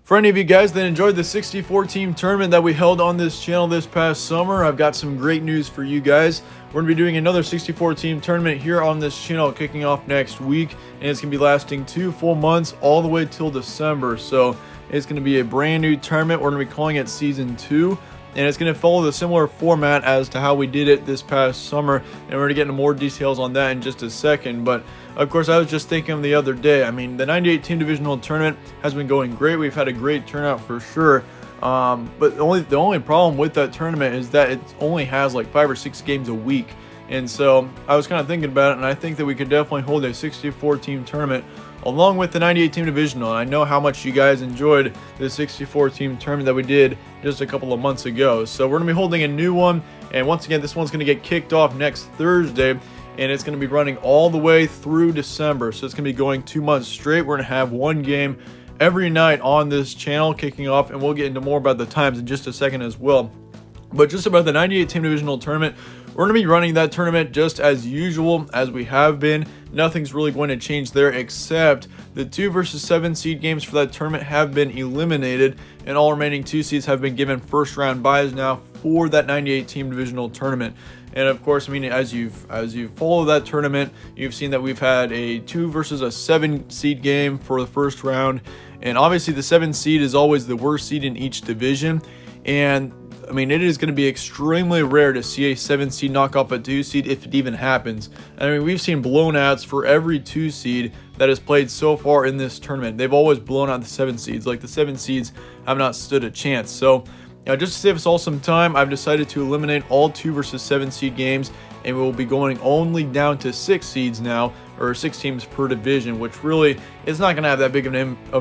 For any of you guys that enjoyed the 64 team tournament that we held on this channel this past summer, I've got some great news for you guys. We're going to be doing another 64 team tournament here on this channel kicking off next week, and it's going to be lasting 2 full months all the way till December. So it's going to be a brand new tournament. We're going to be calling it Season 2. And it's going to follow the similar format as to how we did it this past summer, and we're going to get into more details on that in just a second. But of course, I was just thinking the other day, I mean, the 98 team divisional tournament has been going great. We've had a great turnout for sure. But the only problem with that tournament is that it only has like 5 or 6 games a week. And so I was kind of thinking about it, and I think that we could definitely hold a 64 team tournament along with the 98 team divisional. And I know how much you guys enjoyed the 64 team tournament that we did just a couple of months ago. So we're going to be holding a new one, and once again, this one's going to get kicked off next Thursday, and it's going to be running all the way through December. So it's going to be going 2 months straight. We're going to have one game every night on this channel kicking off, and we'll get into more about the times in just a second as well. But just about the 98 team divisional tournament, we're going to be running that tournament just as usual as we have been. Nothing's really going to change there, except the 2 versus 7 seed games for that tournament have been eliminated, and all remaining 2 seeds have been given first round byes now for that 98 team divisional tournament. And of course, I mean, as you've followed that tournament, you've seen that we've had a 2 versus a 7 seed game for the first round, and obviously the 7 seed is always the worst seed in each division. And I mean, it is going to be extremely rare to see a 7 seed knock off a 2 seed if it even happens. I mean, we've seen blowouts for every 2 seed that has played so far in this tournament. They've always blown out the 7 seeds. Like, the 7 seeds have not stood a chance. So, just to save us all some time, I've decided to eliminate all 2 versus 7 seed games, and we will be going only down to 6 seeds now, or 6 teams per division, which really is not going to have that big of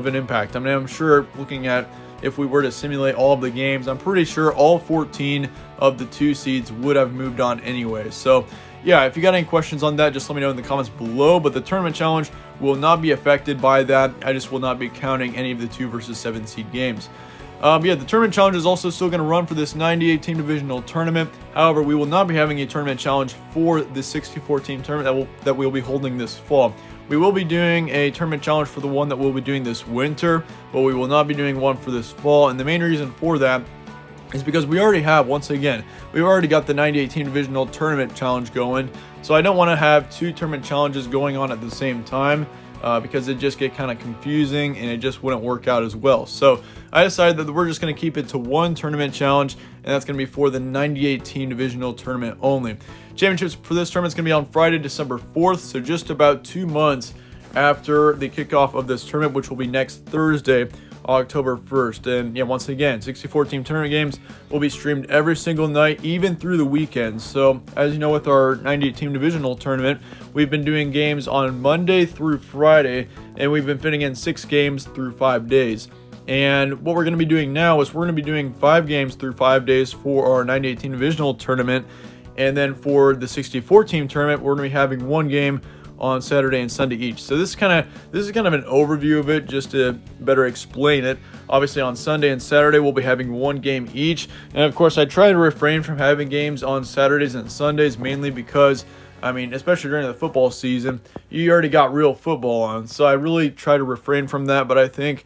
an impact. I mean, I'm sure looking at if we were to simulate all of the games, I'm pretty sure all 14 of the 2 seeds would have moved on anyway. So yeah, if you got any questions on that, just let me know in the comments below. But the tournament challenge will not be affected by that. I just will not be counting any of the 2 versus 7 seed games. Yeah, the tournament challenge is also still going to run for this 98 team divisional tournament. However, we will not be having a tournament challenge for the 64 team tournament that we'll be holding this fall. We will be doing a tournament challenge for the one that we'll be doing this winter, but we will not be doing one for this fall. And the main reason for that is because we already have, once again, we've already got the 98 team divisional tournament challenge going. So I don't want to have 2 tournament challenges going on at the same time, because it just get kind of confusing and it just wouldn't work out as well. So I decided that we're just going to keep it to 1 tournament challenge, and that's going to be for the 98 team divisional tournament only. Championships for this tournament is going to be on Friday, December 4th, so just about 2 months after the kickoff of this tournament, which will be next Thursday, October 1st. And yeah, once again, 64 team tournament games will be streamed every single night, even through the weekends. So as you know, with our 98 team divisional tournament, we've been doing games on Monday through Friday, and we've been fitting in 6 games through 5 days. And what we're going to be doing now is we're going to be doing 5 games through 5 days for our 98 team divisional tournament. And then for the 64 team tournament, we're going to be having 1 game on Saturday and Sunday each. So this is kind of an overview of it, just to better explain it. Obviously on Sunday and Saturday we'll be having 1 game each, and of course I try to refrain from having games on Saturdays and Sundays, mainly because, I mean, especially during the football season, you already got real football on, so I really try to refrain from that. But I think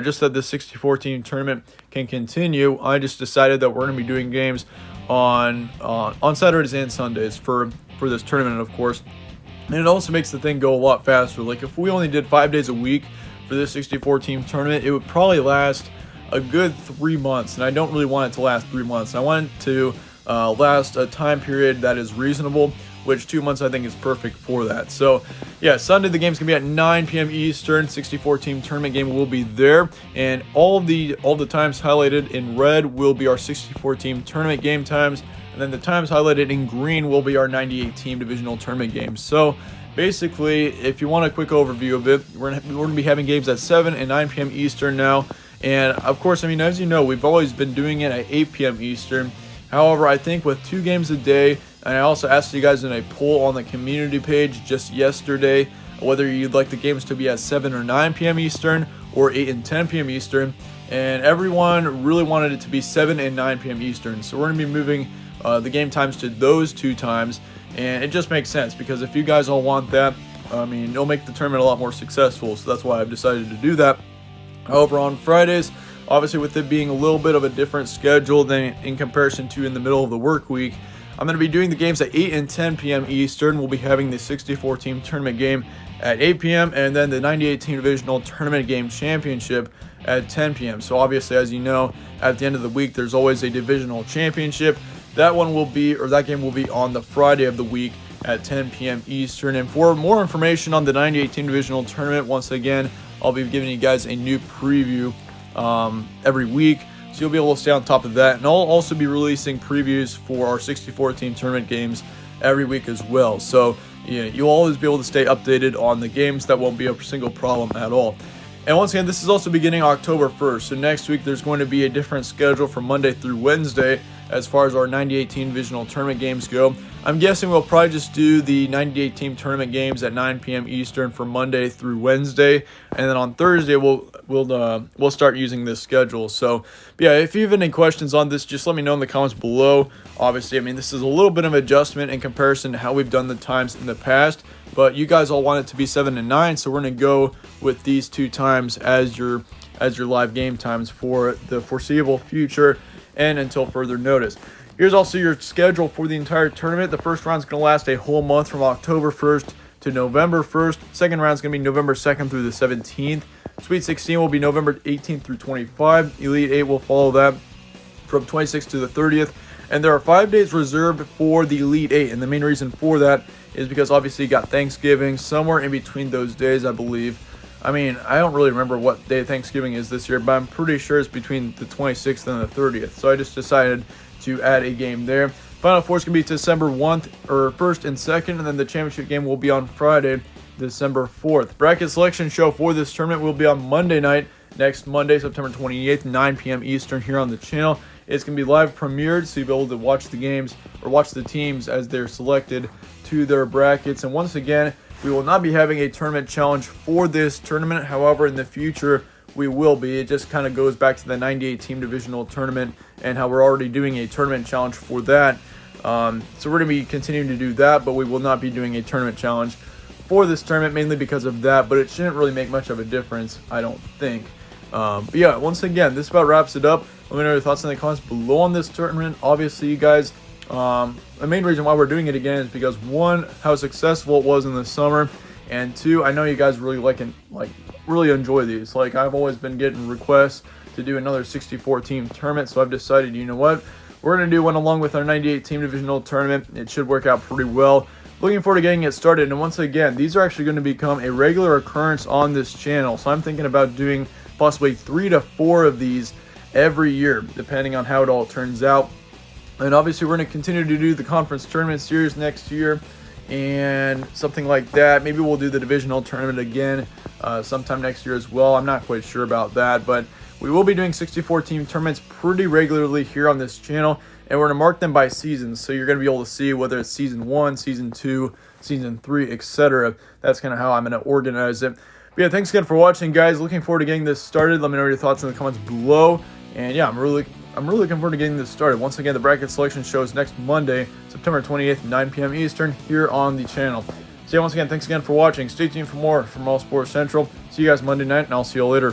just that the 64 team tournament can continue, I just decided that we're going to be doing games on Saturdays and Sundays for this tournament, of course. And it also makes the thing go a lot faster. Like, if we only did 5 days a week for this 64 team tournament, it would probably last a good 3 months, and I don't really want it to last 3 months. I want it to last a time period that is reasonable, which 2 months I think is perfect for that. So yeah, Sunday the game's gonna be at 9 p.m. Eastern. 64 team tournament game will be there, and all the times highlighted in red will be our 64 team tournament game times, and then the times highlighted in green will be our 98 team divisional tournament games. So basically, if you want a quick overview of it, we're gonna be having games at 7 and 9 p.m. Eastern now. And of course, I mean, as you know, we've always been doing it at 8 p.m. Eastern. However, I think with 2 games a day, and I also asked you guys in a poll on the community page just yesterday whether you'd like the games to be at 7 or 9 p.m. Eastern or 8 and 10 p.m. Eastern, and everyone really wanted it to be 7 and 9 p.m. Eastern. So we're going to be moving the game times to those 2 times, and it just makes sense because if you guys all want that, I mean, it'll make the tournament a lot more successful, so that's why I've decided to do that. However, on Fridays, Obviously, with it being a little bit of a different schedule than in comparison to in the middle of the work week, I'm going to be doing the games at 8 and 10 p.m. Eastern. We'll be having the 64-team tournament game at 8 p.m. and then the 98-team divisional tournament game championship at 10 p.m. So obviously, as you know, at the end of the week, there's always a divisional championship. That game will be on the Friday of the week at 10 p.m. Eastern. And for more information on the 98-team divisional tournament, once again, I'll be giving you guys a new preview every week, so you'll be able to stay on top of that. And I'll also be releasing previews for our 64-team tournament games every week as well. So yeah, you'll always be able to stay updated on the games. That won't be a single problem at all. And once again, this is also beginning October 1st. So next week, there's going to be a different schedule from Monday through Wednesday as far as our 98-team divisional tournament games go. I'm guessing we'll probably just do the 98-team tournament games at 9 p.m. Eastern for Monday through Wednesday, and then on Thursday we'll start using this schedule. So yeah, if you have any questions on this, just let me know in the comments below. Obviously, I mean, this is a little bit of adjustment in comparison to how we've done the times in the past, but you guys all want it to be 7 and 9, so we're going to go with these 2 times as your live game times for the foreseeable future and until further notice. Here's also your schedule for the entire tournament. The first round is going to last a whole month from October 1st to November 1st. Second round is going to be November 2nd through the 17th. Sweet 16 will be November 18th through 25. Elite 8 will follow that from 26th to the 30th. And there are 5 days reserved for the Elite 8. And the main reason for that is because obviously you got Thanksgiving somewhere in between those days, I believe. I mean, I don't really remember what day Thanksgiving is this year, but I'm pretty sure it's between the 26th and the 30th. So I just decided to add a game there. Final Four is going to be December 1st and 2nd, and then the championship game will be on Friday, December 4th. Bracket selection show for this tournament will be on Monday night, next Monday, September 28th, 9 p.m. Eastern here on the channel. It's going to be live premiered, so you'll be able to watch the games or watch the teams as they're selected to their brackets. And once again, we will not be having a tournament challenge for this tournament. However, in the future, we will be. It just kind of goes back to the 98-team divisional tournament and how we're already doing a tournament challenge for that. So we're going to be continuing to do that, but we will not be doing a tournament challenge for this tournament, mainly because of that. But it shouldn't really make much of a difference, I don't think. But yeah, once again, this about wraps it up. Let me know your thoughts in the comments below on this tournament. Obviously, you guys, the main reason why we're doing it again is because 1, how successful it was in the summer, and 2, I know you guys really enjoy these. Like, I've always been getting requests to do another 64-team tournament, so I've decided, you know what, we're going to do one along with our 98-team divisional tournament. It should work out pretty well. Looking forward to getting it started, and once again, these are actually going to become a regular occurrence on this channel, so I'm thinking about doing possibly 3 to 4 of these every year, depending on how it all turns out. And obviously, we're going to continue to do the conference tournament series next year and something like that. Maybe we'll do the divisional tournament again sometime next year as well. I'm not quite sure about that, but we will be doing 64-team tournaments pretty regularly here on this channel, and we're going to mark them by seasons, so you're going to be able to see whether it's season 1, season 2, season 3, etc. That's kind of how I'm going to organize it. But yeah, thanks again for watching, guys. Looking forward to getting this started. Let me know your thoughts in the comments below. And yeah, I'm really looking forward to getting this started. Once again, the bracket selection shows next Monday, September 28th, 9 p.m. Eastern, here on the channel. So yeah, once again, thanks again for watching. Stay tuned for more from All Sports Central. See you guys Monday night, and I'll see you all later.